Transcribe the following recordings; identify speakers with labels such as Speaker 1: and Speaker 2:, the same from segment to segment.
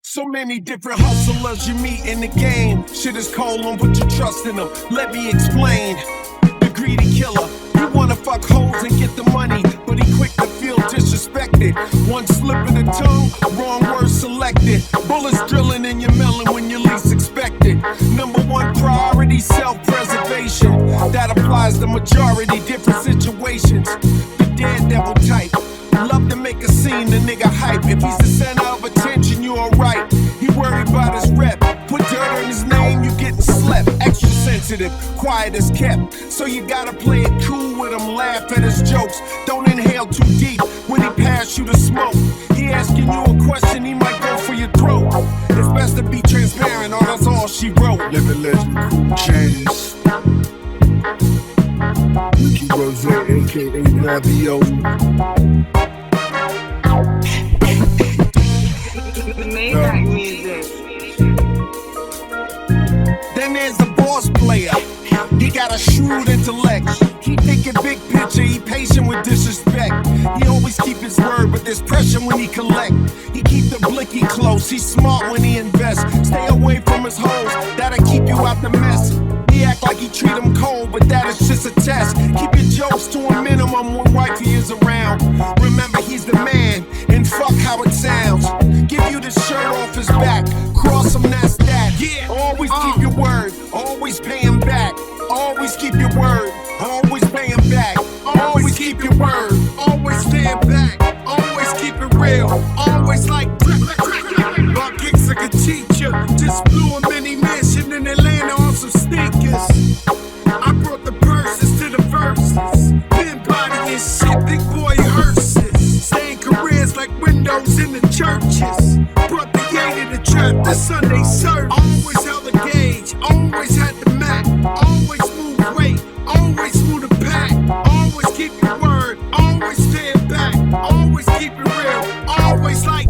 Speaker 1: So many different hustlers you meet in the game. Shit is cold, don't put your trust in them. Let me explain. The greedy killer. You wanna fuck hoes and get the money, but he quick to feel disrespected. One slip of the tongue, wrong word selected. Bullets drilling in your melon when you least expect it. Number one priority, self-preservation. That applies to majority different situations. The daredevil type. Love to make a scene, the nigga hype. If he's the center of attention, you alright. He worried about his rep. Put dirt on his name, you getting slept. Extra sensitive, quiet as kept. So you gotta play it cool with him, laugh at his jokes. Don't inhale too deep when he pass you the smoke. He asking you a question, he might go for your throat. It's best to be transparent, or that's all she wrote.
Speaker 2: Living legend, cool chains. Ricky Rose, aka Ravioli.
Speaker 3: Maybach music.
Speaker 1: Then there's the boss player. He got a shrewd intellect. He thinking big picture, he patient with disrespect. He always keep his word, but there's pressure when he collect. He keep the blicky close, he's smart when he invest. Stay away from his hoes, that'll keep you out the mess. He act like he treat him cold, but that is just a test. Keep your jokes to a minimum when wifey is around. Remember, he's the man, and fuck how it sounds. Give you the shirt off his back, cross him, that's that. Yeah, always keep your word, always pay him back. Always keep your word, always pay him back. Always keep your word, always stand back. Always keep it real, always like my kicks like a teacher. Just blew a mini mansion in Atlanta on some sneakers. I brought the purses to the verses. Been bodying shit, big boy hearses. Staying careers like windows in the churches. Brought the yay to the trap, the Sunday service. Always held the gauge, always had the Mac. Always move weight, always move the pack. Always keep your word, always stand back. Always keep it real, always like.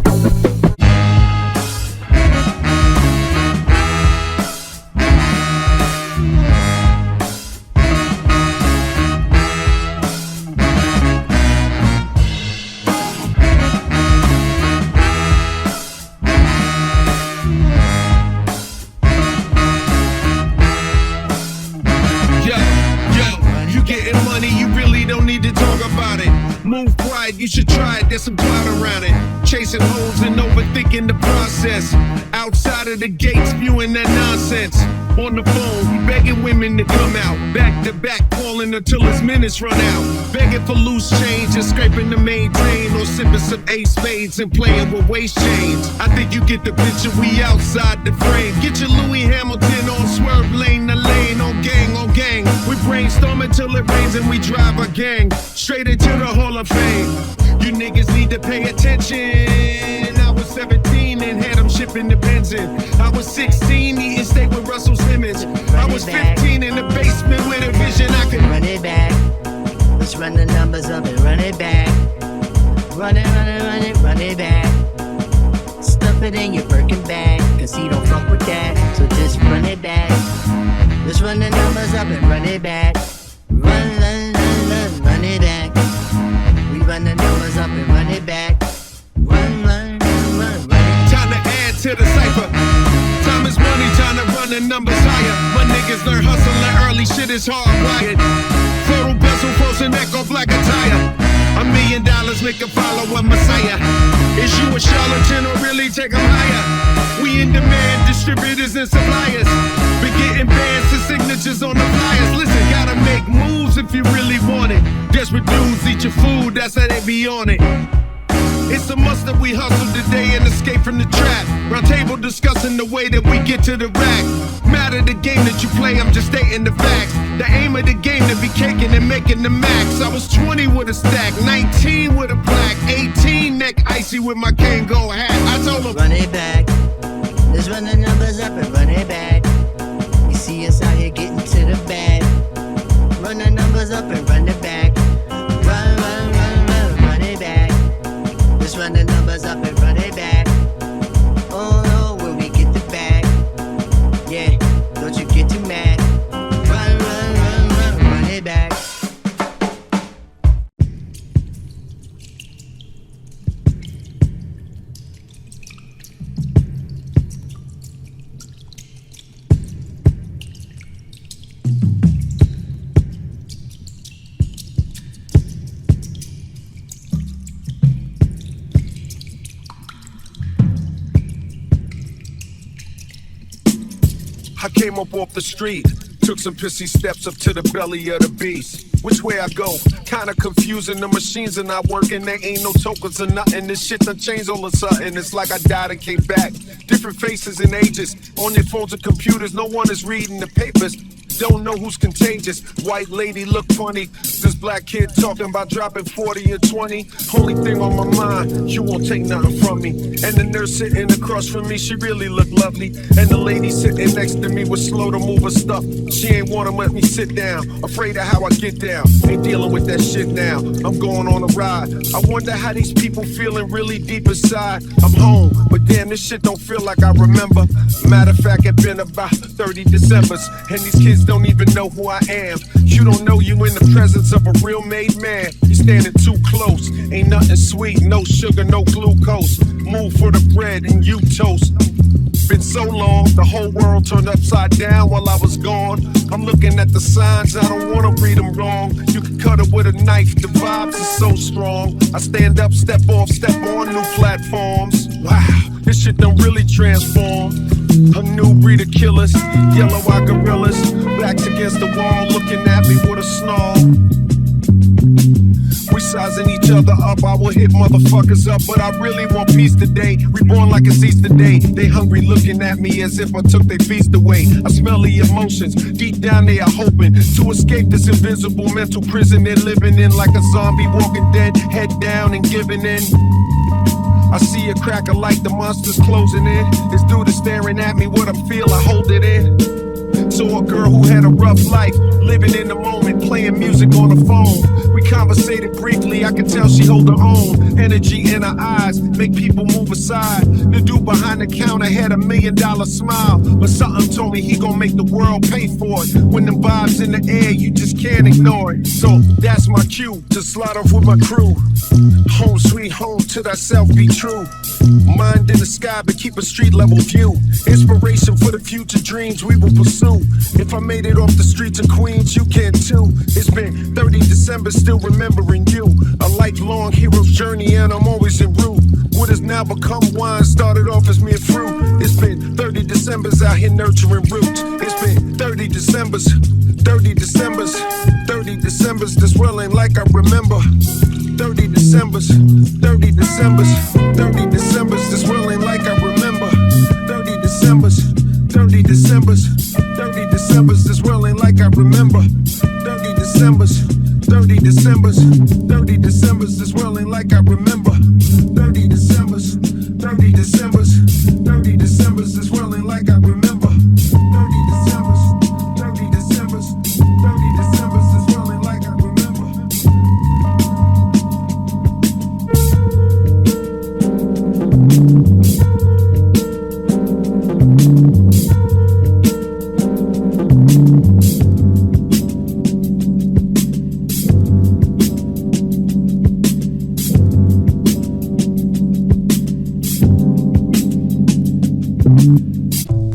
Speaker 1: Move quiet, you should try it, there's some clout around it. Chasing hoes and overthinking the process. Outside of the gates, viewing that nonsense. On the phone, begging women to come out. Back to back, calling until his minutes run out. Begging for loose change and scraping to maintain. Or sipping some ace spades and playing with waist chains. I think you get the picture, we outside the frame. Get your Louis Hamilton on swerve lane to lane. On gang, on gang. We brainstorm until it rains and we drive a gang straight into the Hall of Fame. You niggas need to pay attention. I was 17 and had them shipping the benzin. I was 16 eating steak with Russell Simmons. I was 15 in the basement with a vision I could
Speaker 4: run it back. Let's run the numbers up and run it back. Run it, run it, run it, run it back. Stuff it in your Birkin bag, cause he don't fuck with that. So just run it back. Let's run the numbers up and run it back. Run, run, run, run, run it back. We run the numbers up and run it back. Run, run, run, run, run it.
Speaker 1: Time to add to the cipher. Time is money, time to run the numbers higher. My niggas learn hustling early, shit is hardwired. Photo bezel, frozen neck off like a tire. $1 million make a follow a messiah. Is you a charlatan or really take 'em higher? We in demand, distributors and suppliers. Been getting bands and signatures on the flyers. Listen, gotta make moves if you really want it. Desperate dudes eat your food, that's how they be on it. It's a must that we hustle today and escape from the trap. Round table discussing the way that we get to the rack. Matter the game that you play, I'm just stating the facts. The aim of the game to be caking and making the max. I was 20 with a stack, 19 with a plaque, 18 neck icy with my Kango hat. I told him,
Speaker 4: run it back. Let's run the numbers up and run it back. You see us out here getting to the bag. Run the numbers up and run it back. Run, run, run, run, run it back. Let's run the numbers up and run it back. Oh no, when we get the bag. Yeah, don't you get too mad. Run, run, run, run, run it back.
Speaker 1: I came up off the street, took some pissy steps up to the belly of the beast. Which way I go? Kinda confusing, the machines are not working, there ain't no tokens or nothing. This shit done changed all of a sudden, it's like I died and came back. Different faces and ages, on their phones and computers, no one is reading the papers. Don't know who's contagious. White lady look funny. This black kid talking about dropping 40 or 20. Only thing on my mind, you won't take nothing from me. And the nurse sitting across from me, she really looked lovely. And the lady sitting next to me was slow to move her stuff. She ain't wanna let me sit down, afraid of how I get down. Ain't dealing with that shit now, I'm going on a ride. I wonder how these people feeling really deep inside. I'm home, but damn, this shit don't feel like I remember. Matter of fact, it's been about 30 Decembers, and these kids don't even know who I am. You don't know you in the presence of a real made man. You standing too close, ain't nothing sweet, no sugar, no glucose. Move for the bread and you toast. Been so long, the whole world turned upside down while I was gone. I'm looking at the signs, I don't wanna read them wrong. You can cut it with a knife, the vibes are so strong. I stand up, step off, step on new platforms. Wow, this shit done really transformed. A new breed of killers, yellow-eyed gorillas, backs against the wall, looking at me with a snarl. We sizing each other up, I will hit motherfuckers up, but I really want peace today. Reborn like it's Easter Day. They hungry looking at me as if I took their feast away. I smell the emotions, deep down they are hoping to escape this invisible mental prison they're living in, like a zombie walking dead, head down and giving in. I see a crack of light, the monster's closing in. This dude is staring at me, what I feel, I hold it in. So a girl who had a rough life, living in the moment, playing music on the phone. We conversated briefly, I could tell she hold her own. Energy in her eyes, make people move aside. The dude behind the counter had $1 million smile, but something told me he gon' make the world pay for it. When them vibes in the air, you just can't ignore it. So that's my cue, to slide off with my crew. Home sweet home, to thyself be true. Mind in the sky, but keep a street level view. Inspiration for the future dreams we will pursue. If I made it off the streets of Queens, you can too. It's been 30 December, still remembering you. A lifelong hero's journey, and I'm always en route. What has now become wine started off as mere fruit. It's been 30 Decembers out here nurturing roots. It's been 30 Decembers, 30 Decembers, 30 Decembers. This well ain't like I remember. 30 Decembers, 30 Decembers, 30 Decembers. This well ain't like I remember. 30 Decembers, 30 Decembers, 30 Decembers. This well ain't like I remember. 30 Decembers, 30 Decembers, 30 Decembers. This well ain't like I remember. 30 Decembers, 30 Decembers, 30 Decembers. This well ain't like I remember. 30 Decembers, 30 Decembers, 30 Decembers. This well ain't like I remember.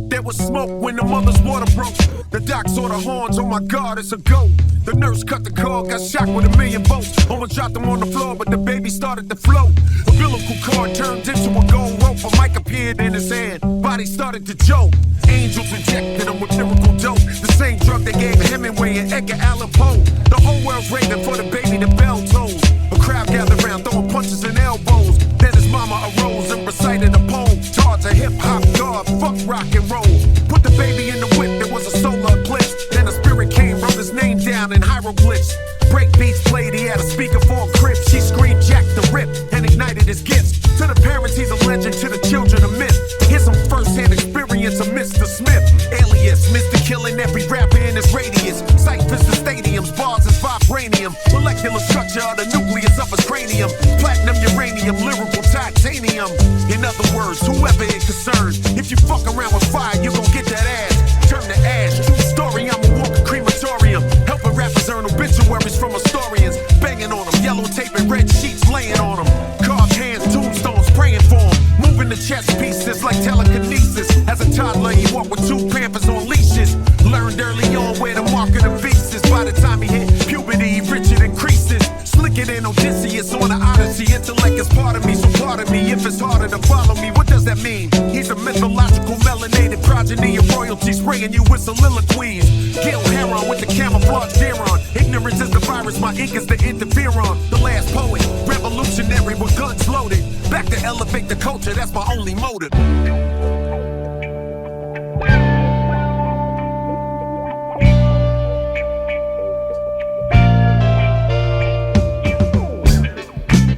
Speaker 1: There was smoke when the mother's water broke. The doc saw the horns, oh my God, it's a goat. The nurse cut the cord, got shot with 1 million volts. Almost dropped him on the floor, but the baby started to float. Umbilical cord turned into a gold rope. A mic appeared in his hand, body started to joke. Angels injected him with miracle dope. The same drug they gave Hemingway and Edgar Allan Poe. The whole world's raving for the baby, the bell tolls. A crowd gathered around, throwing punches and elbows. Then his mama arose and recited a poem. Taught a hip-hop god, fuck rock and roll. Put the baby in the whip, there was a solar eclipse. Then a spirit came, wrote his name down in hieroglyphs. Break beats played, he had a speaker for a crib. She screamed Jack the Rip and ignited his gifts. To the parents he's a legend, to the children a myth. Here's some first-hand experience of Mr. Smith. Alias, Mr. Killing every rapper in his radius. Ciphers the stadiums, bars is vibranium. Molecular structure of the nucleus of his cranium. Platinum, uranium, lyrical titanium. In other words, whoever it concerns, if you fuck around with fire, you gon' get that ass. Turn to ash. True story, I'm a walking crematorium. Helping rappers earn obituaries from historians. Banging on them, yellow tape and red sheets laying on them. Carved hands, tombstones praying for them. Moving the chess pieces like telekinesis. As a toddler, he walked with 2 Pampers on leashes. Learned early on where the mark of the beast is. By the time he hit puberty, Richard increases. Slicker than Odysseus on the Odyssey. Intellect is part of me, so part of me. If it's harder to follow me, what does that mean? He's He's a mythological melanated progeny of royalty, spraying you with soliloquies. Gil Heron with the camouflage deer on. Ignorance is the virus, my ink is the interferon. The last poet, revolutionary with guns loaded. Back to elevate the culture, that's my only motive.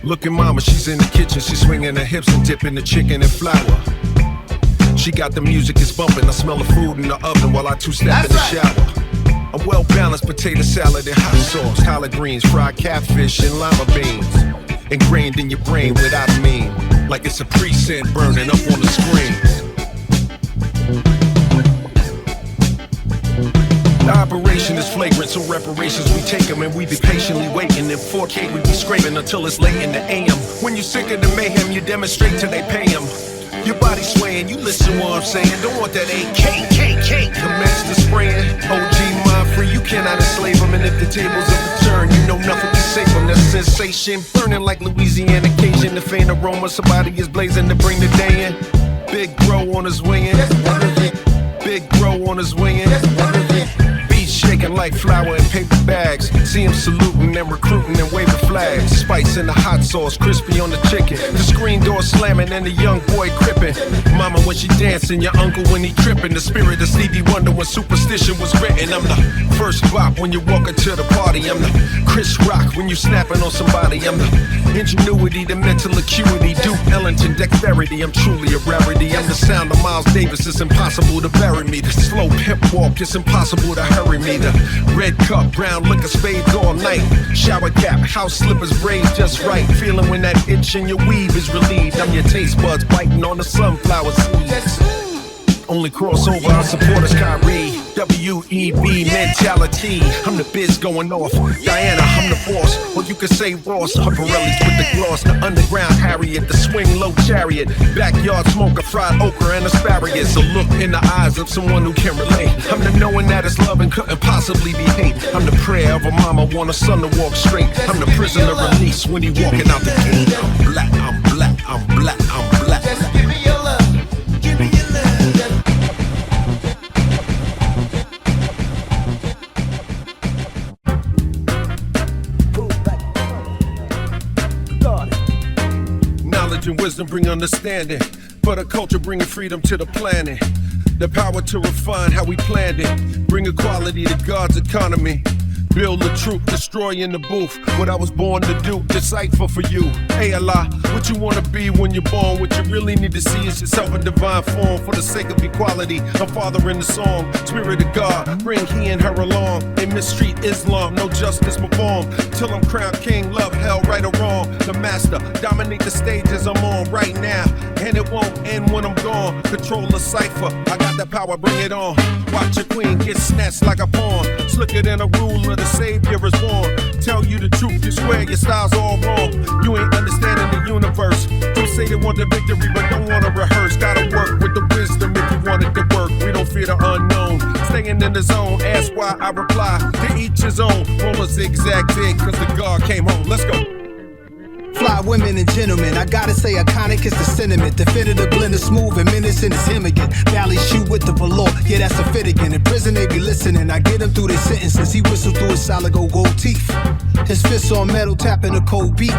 Speaker 1: Look at mama, she's in the kitchen, she's swinging her hips and dipping the chicken in flour. She got the music, it's bumping, I smell the food in the oven while I two-step in the shower. A well-balanced potato salad and hot sauce, collard greens, fried catfish and lima beans. Ingrained in your brain without a mean, like it's a preset burning up on the screen. The operation is flagrant, so reparations we take them and we be patiently waiting. In 4K we be scraping until it's late in the AM. When you're sick of the mayhem, you demonstrate till they pay them. Your body swaying, you listen what I'm saying. Don't want that AK. Commence the spraying. OG mind free, you cannot enslave them. And if the tables overturn, you know nothing can save them. That sensation burning like Louisiana Cajun. The faint aroma, somebody is blazing to bring the day in. Big bro on his winging. Big bro on his winging. Beats shaking like flour in paper bags. See him saluting and recruiting and waving flags. Spice in the hot sauce, crispy on the chicken. The screen door slamming and the young boy crippin'. Mama when she dancing, your uncle when he trippin'. The spirit of Stevie Wonder when superstition was written. I'm the first bop when you walk into the party. I'm the Chris Rock when you snapping on somebody. I'm the ingenuity, the mental acuity, Duke Ellington dexterity. I'm truly a rarity. I'm the sound of Miles Davis. It's impossible to bury me. The slow hip walk, it's impossible to hurry me. The red cup, brown liquor, spades all night. Shower cap, house slippers, braids just right. Feeling when that itch in your weave is relieved. I'm your taste buds biting on the sunflower seeds. Only crossover I support is Kyrie. W-E-B mentality. I'm the biz going off. Diana, I'm the boss. Or you could say Ross. Pirellis with the gloss. The underground Harriet. The swing low chariot. Backyard smoker, fried okra and asparagus. A look in the eyes of someone who can relate. I'm the knowing that it's love and couldn't possibly be hate. I'm the prayer of a mama want a son to walk straight. I'm the prisoner release when he walking out the gate. I'm black, I'm black, I'm black, I'm black.
Speaker 3: Just give me your love. Give me your love.
Speaker 1: Knowledge and wisdom bring understanding, but a culture bringing freedom to the planet. The power to refine how we planned it, bring equality to God's economy. Build the truth, destroy in the booth. What I was born to do, decipher for you. Hey Allah, what you wanna be when you're born? What you really need to see is yourself in divine form. For the sake of equality, I'm fathering the song. Spirit of God, bring he and her along. They mistreat Islam, no justice performed. Till I'm crowned king, love, hell, right or wrong. The master, dominate the stages I'm on right now. And it won't end when I'm gone. Control the cipher, I got the power, bring it on. Watch your queen get snatched like a pawn. Slicker than a ruler, the savior is born. Tell you the truth, you swear your style's all wrong. You ain't understanding the universe. Don't say they want the victory, but don't wanna rehearse. Gotta work with the wisdom if you want it to work. We don't fear the unknown. Staying in the zone, ask why I reply. To each his own. Roll a zigzag zig, cause the God came home. Let's go.
Speaker 5: Fly women and gentlemen, I gotta say iconic is the sentiment. Definitive blend of smooth and menacing is him again. Valley shoot with the velour, yeah that's a fit again. In prison they be listening, I get him through their sentences. He whistled through his solid gold teeth. His fists on metal tapping a cold beat.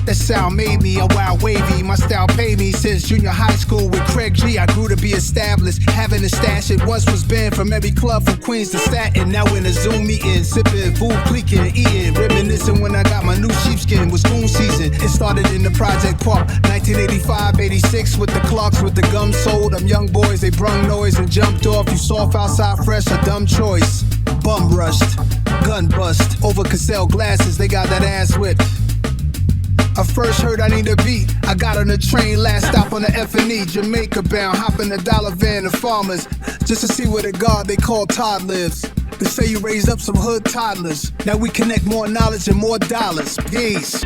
Speaker 5: That sound made me a wild wavy. My style paid me since junior high school with Craig G. I grew to be established. Having a stash, it once was banned from every club from Queens to Staten. Now in a Zoom meeting, sipping, food, clicking, eating. Reminiscing when I got my new sheepskin with school season. It started in the Project Park, 1985, 86 with the clocks, with the gum sold. Them young boys, they brung noise and jumped off. You soft outside fresh, a dumb choice. Bum rushed, gun bust. Over Cassell glasses, they got that ass whipped. I first heard I need a beat. I got on the train, last stop on the F&E, Jamaica bound, hop in the dollar van of farmers, just to see where the God they call Todd lives. They say you raised up some hood toddlers. Now we connect more knowledge and more dollars. Peace.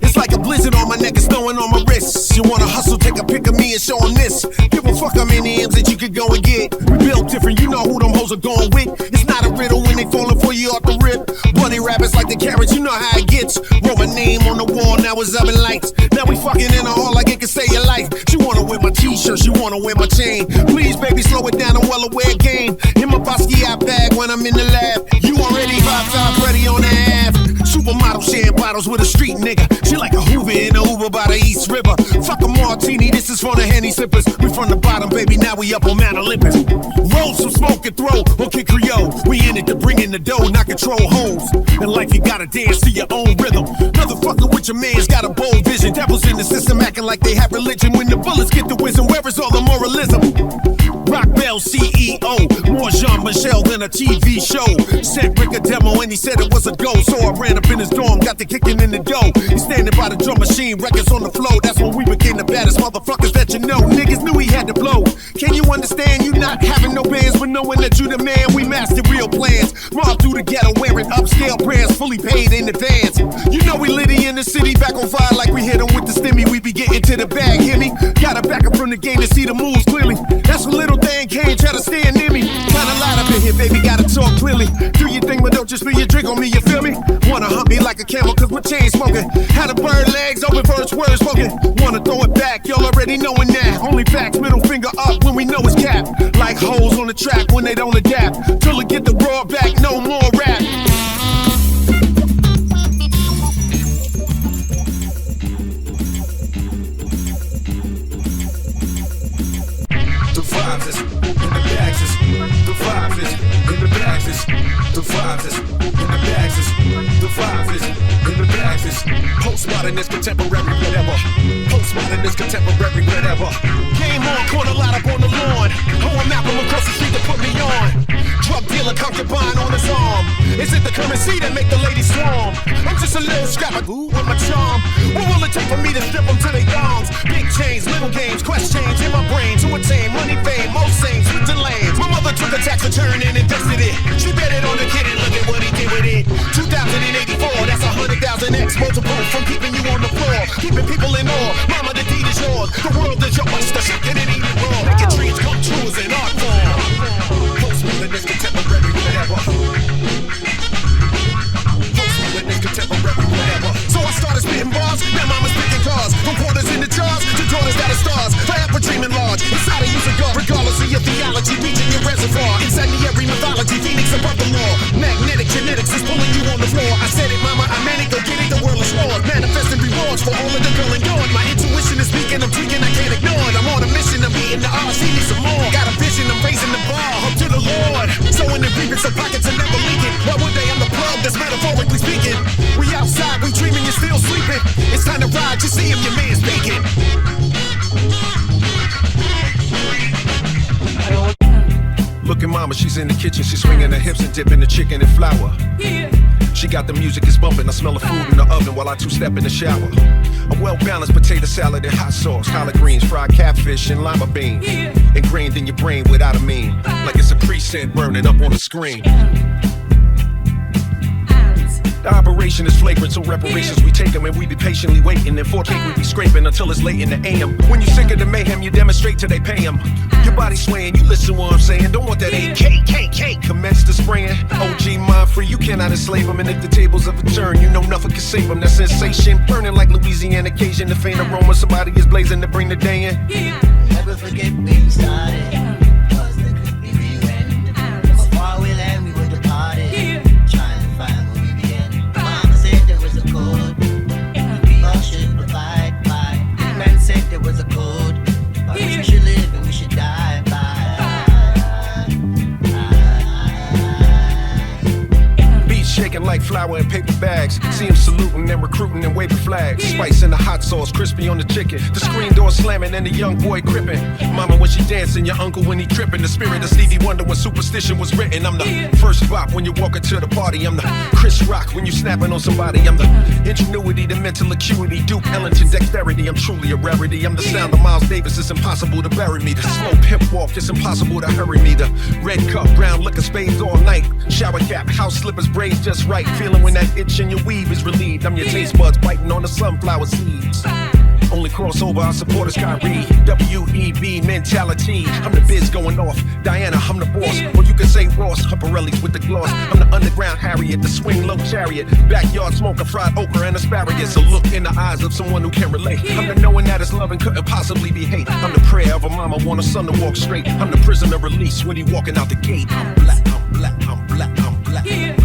Speaker 1: It's like a blizzard on my neck, it's snowing on my wrists. You wanna hustle, take a pic of me and show them this. Give a fuck how many M's that you could go and get. We built different, you know who them hoes are going with. It's not a riddle when they falling for you off the rip. Bloody rabbits like the carrots, you know how it gets. Wrote my name on the wall, now it's up in lights. Now we fucking in the hall like it can save your life. shirt, she wanna wear my chain. Please, baby, slow it down, I'm well aware game. In my Basquiat bag when I'm in the lab. You already popped out, ready on the half. Supermodel sharing bottles with a street nigga. She like a Hoover in a Uber by the East River. Fuck a martini, this is for the Henny sippers. We from the bottom, baby, now we up on Mount Olympus. Roll some smoke and throw, okay Creole. We in it to bring in the dough, not control hoes. In life you gotta dance to your own rhythm. Motherfucker with your man's got a bold vision. Devils in the system acting like they have religion. When the bullets get the wisdom, where is all the moralism? Rock Bell CEO, more Jean-Michel than a TV show. Sent Rick a demo and he said it was a go. So I ran up in his dorm, got the kicking in the dough. He's standing by the drum machine, records on the flow. That's when we became the baddest motherfuckers that you know. Niggas knew he had to blow. Can you understand? You not having no bands, but knowing that you the man. We mastered real plans. Mob through the ghetto wearing upscale brands, fully paid in advance. You know we litty in the city, back on fire like we hit him with the stimmy. We be getting to the bag, hear me? Gotta back up from the game to see the moves clearly. That's what little thing can't try to stand near me. Kinda light up in here, baby, gotta talk clearly. Do your thing, but don't just spill your drink on me, you feel me? Wanna hump me like a camel, cause my chain smoking. Had a bird legs, open verse, words spoken. Wanna throw it back, y'all already knowing that. Only facts, middle finger up when we know it's cap. Like holes on the track when they don't adapt. Till it get the raw back, no more rap. The vibes is in the bags is. The vibes is in the bags is. The vibes is in the bags is. The vibes is in the bags is. Postmodern is contemporary, whatever. Postmodern is contemporary, whatever. Game on, corner light up on the lawn. Oh, I'm Malcolm across the street to put me on. Drug dealer, concubine on his arm. Is it the currency that make the ladies swarm? I'm just a little scrapper with my charm. What will it take for me to strip them to their dongs? Big chains, little games, quest change in my brain to attain money, fame, most things, with the lanes. My mother took a tax return and invested it. She bet it on the kid and look at what he did with it. 2084, that's 100,000x multiple from keeping you on the floor, keeping people in awe. Mama, the deed is yours. The world is yours. The shit that it eat it raw. Making dreams come true is an art form. Postmodern is contemporary, whatever. Postmodern is contemporary, whatever. So I started spitting bars, now mama's picking cars. From quarters in the jars to daughters that are stars. Forever dreaming large, inside of you a God. Regardless of your theology, reaching your reservoir. Incendiary mythology, phoenix above the law. Magnetic genetics is pulling you on the floor. I said it, mama, I meant it, go get it, the world is flawed. Manifesting rewards for all of the girl and gone. My intuition is speaking, I'm tweaking, I can't ignore it. I'm on a mission, I'm beating the odds, see me some more. Got a vision, I'm raising the bar, up to the Lord. So in the grievance of pockets are never leaking. Why would they? I'm the plug that's metaphorically speaking. We outside, we dreaming, you're still sleeping. It's time to ride, you see him, your man's speaking. Look at mama, she's in the kitchen, she's swinging her hips and dipping the chicken in flour. Yeah. She got the music, it's bumping, I smell the food in the oven while I two-step in the shower. A well-balanced potato salad and hot sauce, collard greens, fried catfish and lima beans. Yeah. Ingrained in your brain without a mean, like it's a preset burning up on the screen. The operation is flagrant, so reparations we take them and we be patiently waiting. And for cake we be scraping until it's late in the AM. When you sick of the mayhem, you demonstrate till they pay them. Your body swaying, you listen what I'm saying. Don't want that AK, commence the spraying. OG mind free, you cannot enslave them. And if the tables ever turn, you know nothing can save them. That sensation, burning like Louisiana Cajun. The faint aroma, somebody is blazing to bring the day in.
Speaker 4: Never forget where we started. Cause there could be the end. How far we land, we were departed. Trying to find where we begin. Mama said there was a code. We all should abide by. Big man said there was a code. By which we should live and we should die by.
Speaker 1: Shaking like flour in paper bags. See him saluting and recruiting and waving flags. Spice in the hot sauce, crispy on the chicken. The screen door slamming and the young boy gripping. Mama when she dancing, your uncle when he tripping. The spirit of Stevie Wonder when superstition was written. I'm the first bop when you walk into the party. I'm the Chris Rock when you snapping on somebody. I'm the ingenuity, the mental acuity, Duke Ellington dexterity. I'm truly a rarity. I'm the sound of Miles Davis. It's impossible to bury me. The slow pimp walk, it's impossible to hurry me. The red cup, brown liquor, spades all night. Shower cap, house slippers, braids just right. Feeling when that itch in your weave is relieved. I'm your taste buds biting on the sunflower seeds. Only crossover our supporters Kyrie. WEB B mentality. I'm the biz going off. Diana, I'm the boss. Or you can say Ross, Pirellis with the gloss. I'm the underground Harriet, the swing low chariot. Backyard smoker, fried okra and asparagus. A look in the eyes of someone who can relate. I'm the knowing that his loving couldn't possibly be hate. I'm the prayer of a mama, want a son to walk straight. I'm the prisoner release when he walking out the gate. I'm black, I'm black, I'm black, I'm black. Yeah.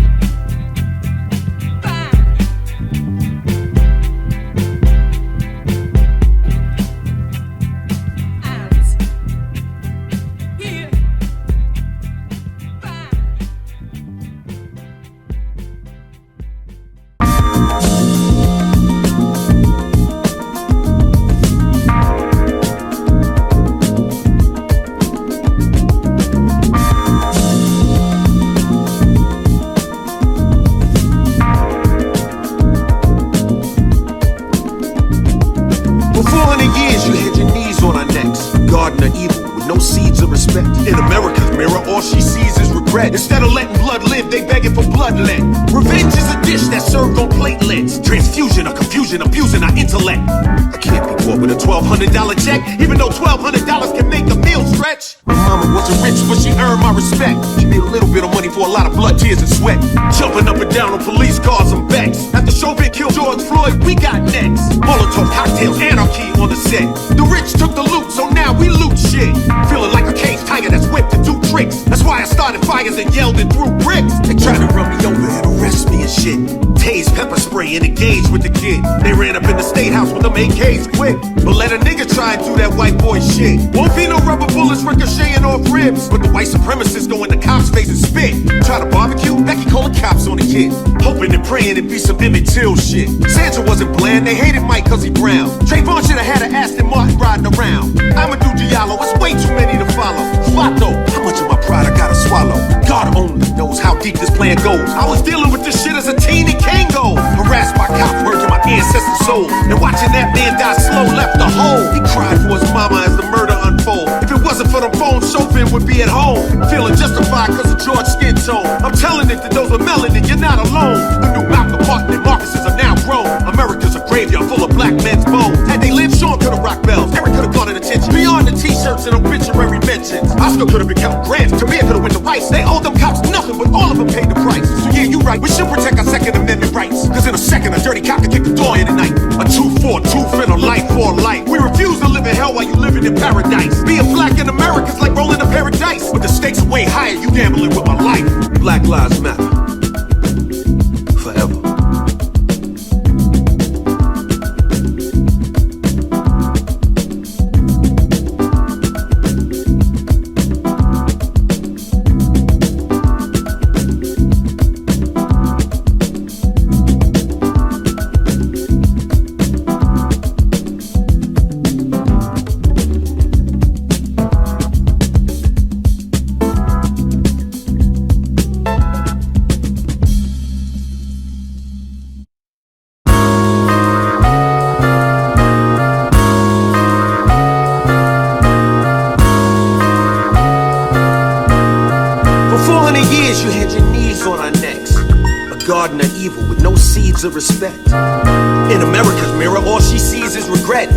Speaker 1: Instead of letting blood live, they begging for bloodlet. Revenge is a dish that's served on platelets. Transfusion of confusion, abusing our intellect. I can't be caught with a $1,200 check, even though $1,200 can make a meal stretch. My mama wasn't rich, but she earned my respect. She made a little bit of money for a lot of blood, tears, and sweat. Jumping up and down on police cars and Vex. After Chauvin killed George Floyd, we got next. Molotov cocktails, anarchy on the set. The rich took the loot, so now we loot shit. Feeling like a caged tiger that's whipped to do tricks. That's why I started fires and yelled and threw bricks. They tried to run me over and arrest me and shit. Tase pepper spray and engage with the kid. They ran up in the state house with them AKs quick. But let a nigga try and do that white boy shit. Won't be no rubber bullets ricocheting off ribs. But the white supremacists go in the cops' face and spit. Try to barbecue, Becky calling cops on the kid. Hoping and praying it'd be some Emmett Till shit. Sandra wasn't bland, they hated Mike cause he brown. Trayvon should've had an Aston Martin riding around. Amadou Diallo, it's way too many to follow. Fato, how much of my pride I gotta swallow? God only knows how deep this plan goes. I was dealing with this shit as a teen in Kango. Harassed by cops, word to my ancestors' soul. And watching that man die slow left a hole. He cried for his mama as the murder unfolded. If it wasn't for the phone, Chauvin would be at home. Feeling justified cause of George skin tone. I'm telling it to those with melanin, you're not alone. The new Malcolm Martin and Marcuses are now grown. America's a graveyard full of black men's bones. Had they lived, Sean could've rocked bells. Eric could've gone in attention. Beyond the t-shirts and obituary mentions. Oscar could've been counting grants. Tamir could've went to Rice. They owed them cops nothing, but all of them paid the price. So yeah, you right, we should protect our Second Amendment rights. Cause in a second, a dirty cop can kick the door in at night. A 2-4-2 fin, a life for life. We refuse to live in hell while you living in paradise. Being black in America's like rolling a pair of dice. But the stakes are way higher, you gambling with my life. Black lives matter. Forever. Garden of evil with no seeds of respect. In America's mirror, all she sees is regret.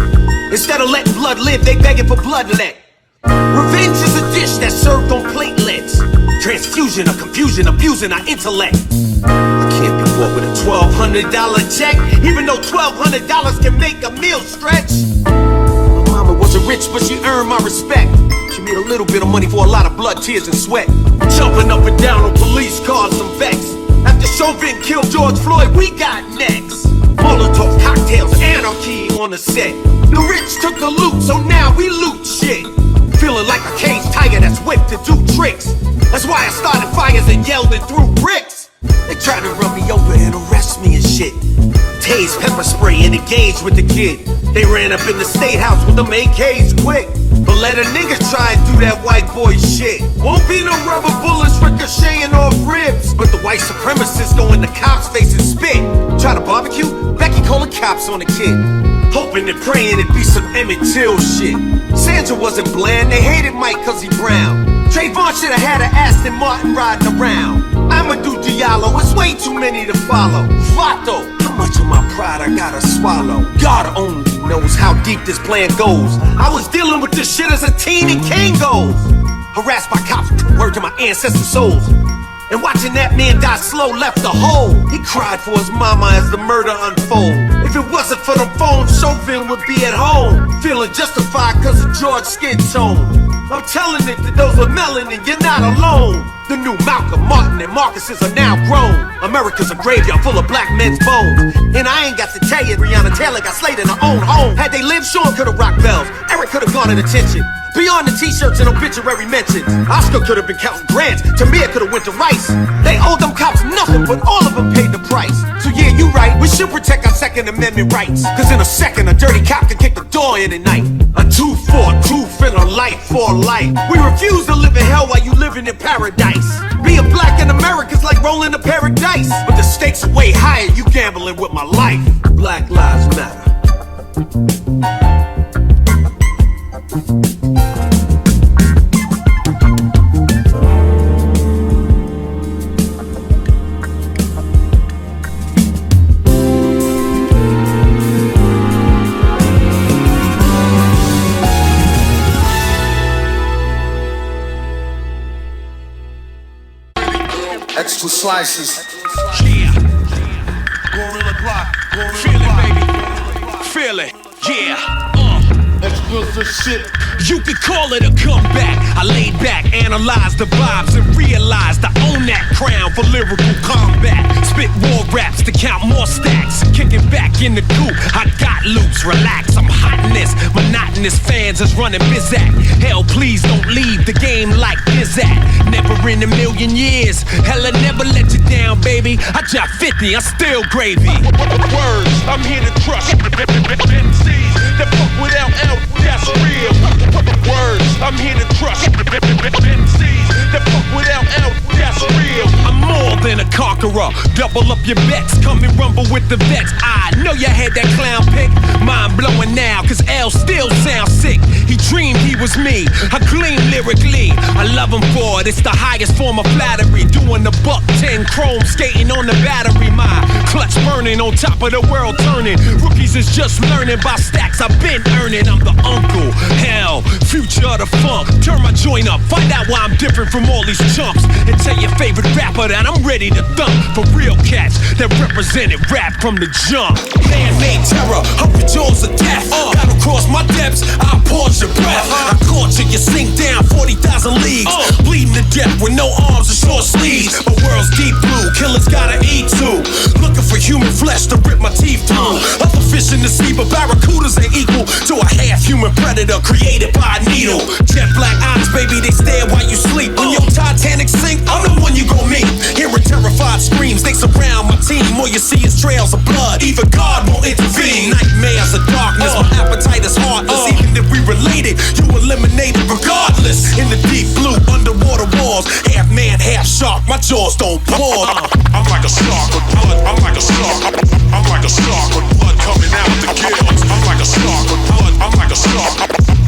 Speaker 1: Instead of letting blood live, they begging for bloodlet. Revenge is a dish that's served on platelets. Transfusion of confusion, abusing our intellect. I can't be bought with a $1,200 check, even though $1,200 can make a meal stretch. My mama wasn't rich, but she earned my respect. She made a little bit of money for a lot of blood, tears, and sweat. Jumping up and down on police cars and Vex. After Chauvin killed George Floyd, we got next. Molotov cocktails, anarchy on the set. The rich took the loot, so now we loot shit. Feeling like a caged tiger that's whipped to do tricks. That's why I started fires and yelled and threw bricks. They tried to run me over and arrest me and shit. Tase pepper spray and engage with the kid. They ran up in the state house with them AKs quick. But let a nigga try and do that white boy shit. Won't be no rubber bullets ricocheting off ribs. But the white supremacists go in the cops' face and spit. Try to barbecue, Becky calling cops on the kid. Hoping and praying it'd be some Emmett Till shit. Sandra wasn't bland, they hated Mike cause he brown. Trayvon should've had an Aston Martin riding around. Amadou Diallo, it's way too many to follow. Fato, how
Speaker 6: much of my pride I gotta swallow? God only knows how deep this plan goes. I was dealing with this shit as a teen in Kangos. Harassed by cops, word to my ancestors' souls. And watching that man die slow left a hole. He cried for his mama as the murder unfold. If it wasn't for the phone, Chauvin would be at home, feeling justified cause of George's skin tone. I'm telling it to those with melanin, you're not alone. The new Malcolm, Martin, and Marcus's are now grown. America's a graveyard full of black men's bones. And I ain't got to tell you, Breonna Taylor got slayed in her own home. Had they lived, Sean could've rocked bells. Eric could've garnered attention. Beyond the t-shirts and obituary mentions, Oscar could've been counting grants. Tamir could've went to Rice. They owed them cops nothing, but all of them paid the price. So yeah, you right, we should protect our Second Amendment rights. Cause in a second, a dirty cop can kick the door in at night. A tooth for a tooth and a life for a life. We refuse to live in hell while you living in paradise. Being black in America's like rolling a pair of dice. But the stakes are way higher, you gambling with my life. Black lives matter.
Speaker 2: Extra slices.
Speaker 3: Yeah. Gorilla Glock. Feel it, baby. Feel it. Yeah.
Speaker 2: Extra shit.
Speaker 3: You could call it a comeback. I laid back, analyzed the vibes, and realized I own that crown for lyrical combat. Spit war raps to count more stacks. Kicking back in the coop, I got loops. Relax, I'm hot in this. Monotonous fans is running Bizak. Hell, please don't leave the game like Bizak. Never in a million years. Hella never let you down, baby. I drop 50, I'm still gravy. Words, I'm here to crush MCs that fuck without L, that's real. Words, I'm here to crush MCs that fuck without L, that's real. I'm more than a conqueror. Double up your bets, come and rumble with the vets. I know you had that clown pick. Mind blowing now, cause L still sounds sick. He dreamed he was me. I gleam lyrically. I love him for it. It's the highest form of flattery. Doing the buck 10 chrome, skating on the battery. My clutch burning on top of the world turning. Rookies is just learning about stacks I've been earning. I'm the uncle. Hell, future of the funk. Turn my joint up. Find out why I'm different from all these chumps. And tell your favorite rapper that I'm ready to thump. For real cats that represented rap from the jump. Man-made terror, up your jaws of death. Battle cross my depths, I pause your breath. I caught you, you sink down 40,000 leagues. Bleeding to death with no arms or short sleeves. My world's deep blue, killers gotta eat too. Looking for human flesh to rip my teeth through. Other fish in the sea, but barracudas ain't equal to a half-human predator created by a needle. Jet black eyes, baby, they stare while you sleep. When your Titanic sink, I'm the one you gon' meet. Hearing terrified screams, they surround my team. All you see is trails of blood, even God won't intervene. Nightmares of darkness, my appetite is heartless. Even if we related, you eliminated regardless. In the deep blue, underwater walls, half man, half shark, my jaws don't pause.
Speaker 7: I'm like a shark with blood, I'm like a shark. I'm like a shark with blood coming out the gills. I'm like a shark with blood, I'm like a shark.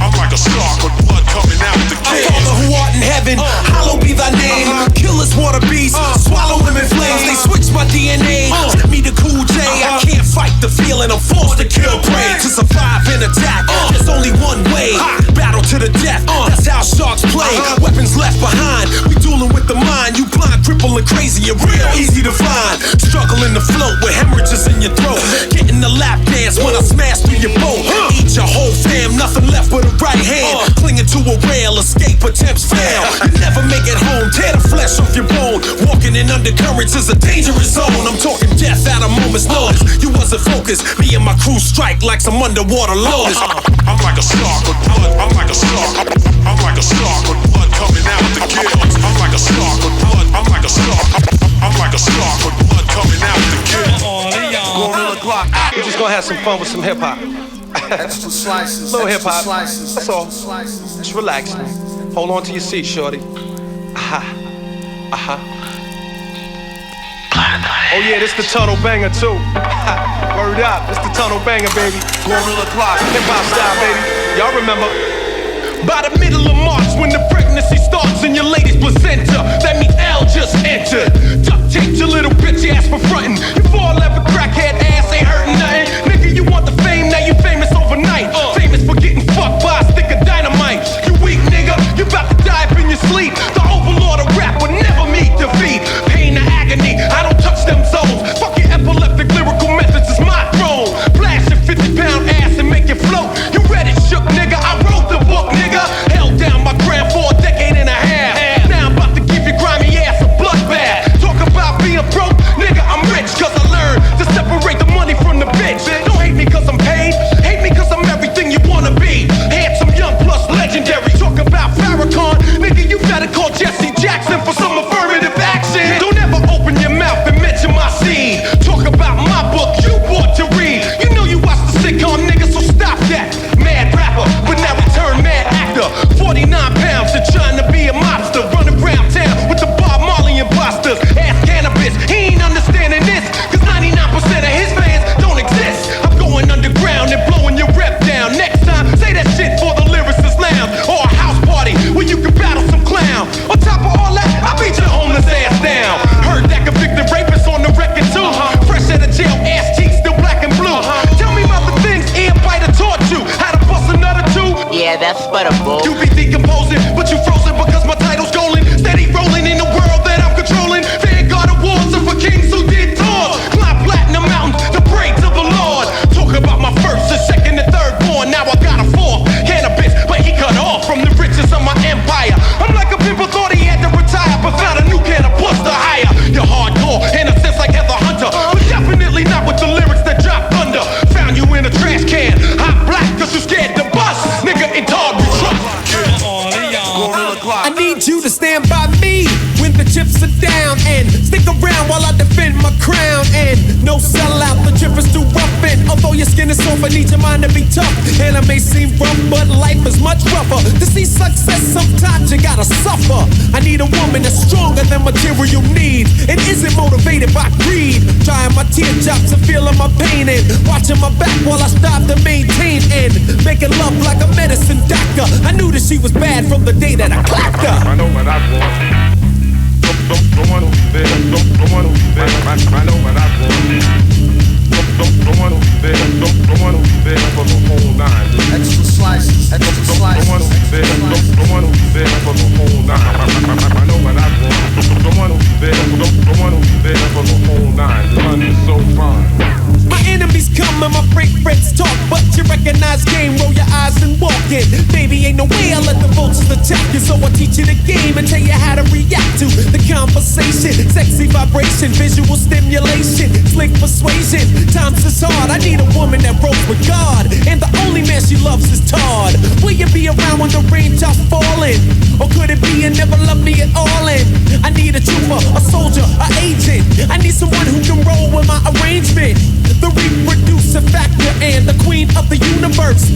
Speaker 7: I'm like a shark with blood coming out the gills.
Speaker 3: Father who art in heaven, hallowed be thy name. Killers, water beasts, swallow them in flames. They switch my DNA, tip me to Cool J. I can't fight the feeling, I'm forced to kill prey. To survive an attack, there's only one way. Battle to the death, that's how sharks play. Weapons left behind, we dueling with the mind. You blind, cripple, and crazy, you're real easy to find. Struggling to float with hemorrhages in your throat. Getting the lap dance when I smash through your boat. Eat your whole fam, nothing left but a right hand. Clinging to a rail, escape attempts fail. You never make it home, tear the flesh off your bone. Walking in undercurrents is a dangerous zone. I'm talking death at a moment's notice. You wasn't focused, me and my crew strike like some underwater lotus.
Speaker 7: I'm like a shark with blood, I'm like a shark. I'm like a shark with blood coming out the gills. I'm like a shark with blood, I'm like a shark. I'm like a shark with blood coming out the gills.
Speaker 6: Gorilla Glock. We're just gonna have some fun with some hip-hop.
Speaker 2: Extra slices.
Speaker 6: Little
Speaker 2: extra
Speaker 6: hip-hop.
Speaker 2: slices.
Speaker 6: That's all.
Speaker 2: Extra slices.
Speaker 6: Just relax. Hold on to your seat, shorty. Oh yeah, this the tunnel banger too. Word up, this the tunnel banger, baby. Gorilla Glock, hip-hop style, baby. Y'all remember? By the middle of March, when the pregnancy starts in your lady's placenta, that means L just entered. Duct tape your little bitch ass for frontin'. You fall ever crackhead ass
Speaker 4: but a bull.
Speaker 3: You be decomposing, but you frozen because my title's golden. Steady rolling in the world that I'm controlling. Vanguard awards are for kings who did tours. Climb platinum mountains, the praise of the Lord. Talk about my first, the second, and third born. Now I got a fourth. Cannabis, but he cut off from the riches of my empire. I'm like a pimple, thought he had to retire, but found a new can of puss to hire. You're hardcore, in a sense like Heather Hunter, but definitely not with the lyrics that drop thunder. Found you in a trash can, hot black, cause you scared to bust. Nigga, it's hard we trust.
Speaker 8: I need you to stand by me when the chips are down and stick around while I defend my crown. And no sellout, the drip is too rough. And although your skin is soft, I need your mind to be tough. And it may seem rough, but life is much rougher. To see success, sometimes you gotta suffer. I need a woman that's stronger than material needs and isn't motivated by greed. Drying my teardrops and feeling my pain and watching my back while I strive to maintain and making love like a medicine doctor. I knew that she was bad from the day that I clapped her.
Speaker 7: I know what I want. Don't want to be there. Don't want to be there. I know what I want. Don't want to be there. Don't want to be there for the whole nine.
Speaker 2: Extra slices. Extra slices.
Speaker 7: Don't want to be there. Don't want to be there for the whole nine. I know what I want. Don't want to be there. Don't want to be there for the whole nine. The sun is so fine.
Speaker 8: My enemies come and my break friends talk, but you recognize game, roll your eyes and walk in. Baby, ain't no way I let the vultures attack you, so I teach you the game and tell you how to react to the conversation. Sexy vibration, visual stimulation, slick persuasion. Times is hard, I need a woman that rolls with God, and the only man she loves is Todd. Will you be around when the rain drops falling? Or could it be you never loved me at all? And I need a trooper, a soldier, an agent. I need someone who can roll with my arrangement. The reproducer factor and the queen of the universe.